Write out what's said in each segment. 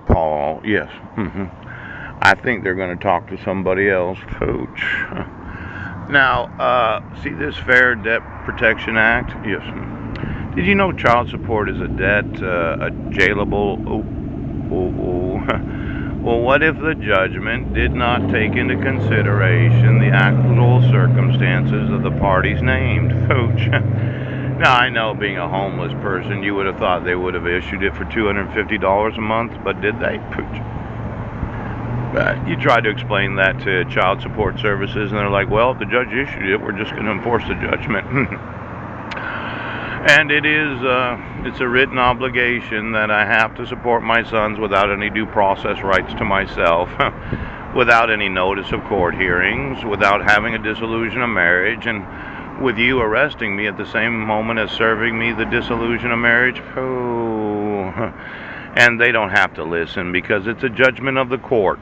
Paul. Yes. I think they're going to talk to somebody else. Coach. Now, see this Fair Debt Protection Act? Yes. Did you know child support is a debt, a jailable? Well, what if the judgment did not take into consideration the actual circumstances of the parties named? Coach. Now, I know being a homeless person, you would have thought they would have issued it for $250 a month, but did they? Pooch. You tried to explain that to child support services, and they're like, well, if the judge issued it, we're just going to enforce the judgment. And it's a written obligation that I have to support my sons without any due process rights to myself, without any notice of court hearings, without having a dissolution of marriage, and with you arresting me at the same moment as serving me the dissolution of marriage. Oh, and they don't have to listen because it's a judgment of the court.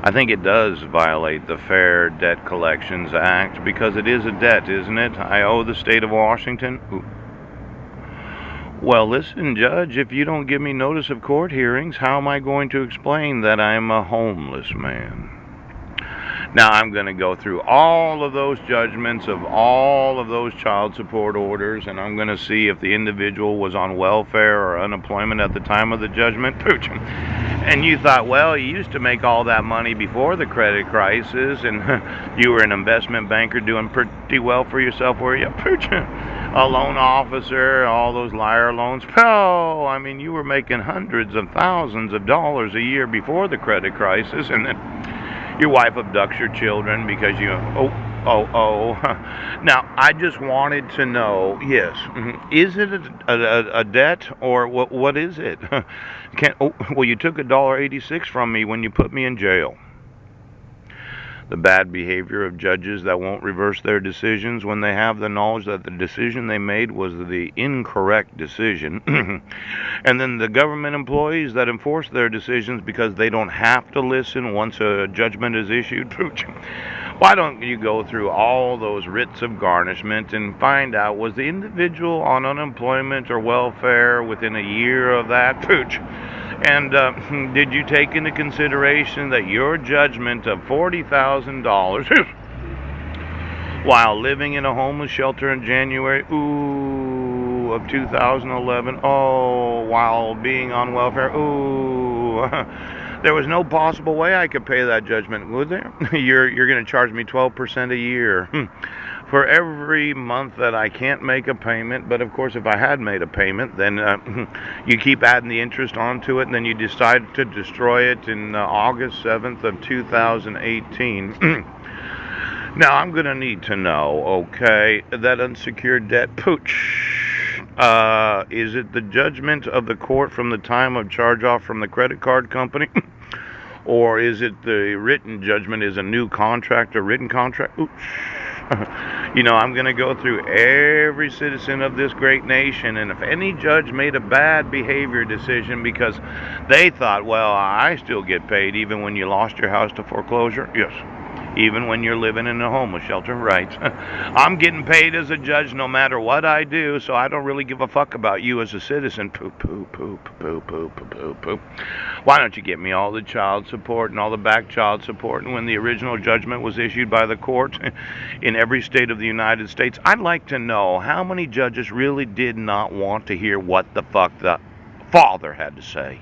I think it does violate the Fair Debt Collections Act because it is a debt, isn't it? I owe the state of Washington. Ooh. Well, listen, Judge, if you don't give me notice of court hearings, how am I going to explain that I'm a homeless man? Now, I'm going to go through all of those judgments of all of those child support orders, and I'm going to see if the individual was on welfare or unemployment at the time of the judgment. Pooch. And you thought, well, you used to make all that money before the credit crisis, and you were an investment banker doing pretty well for yourself, were you? Pooch. A loan officer, all those liar loans. Oh, I mean, you were making hundreds of thousands of dollars a year before the credit crisis, and then your wife abducts your children because you, Now, I just wanted to know, yes, is it a debt or what is it? Well, you took $1.86 from me when you put me in jail. The bad behavior of judges that won't reverse their decisions when they have the knowledge that the decision they made was the incorrect decision. And then the government employees that enforce their decisions because they don't have to listen once a judgment is issued. Why don't you go through all those writs of garnishment and find out, was the individual on unemployment or welfare within a year of that? And did you take into consideration that your judgment of $40,000 while living in a homeless shelter in January, of 2011, while being on welfare, there was no possible way I could pay that judgment, would there? You're going to charge me 12% a year. For every month that I can't make a payment. But of course, if I had made a payment, then you keep adding the interest onto it, and then you decide to destroy it in August 7th of 2018. Now, I'm going to need to know, okay, that unsecured debt, pooch, is it the judgment of the court from the time of charge-off from the credit card company? Or is it the written judgment is a new contract, a written contract? Oops. I'm going to go through every citizen of this great nation, and if any judge made a bad behavior decision because they thought, well, I still get paid even when you lost your house to foreclosure. Yes. Even when you're living in a homeless shelter, right? I'm getting paid as a judge no matter what I do, so I don't really give a fuck about you as a citizen. Poop. Why don't you get me all the child support and all the back child support? And when the original judgment was issued by the court in every state of the United States, I'd like to know how many judges really did not want to hear what the fuck the father had to say.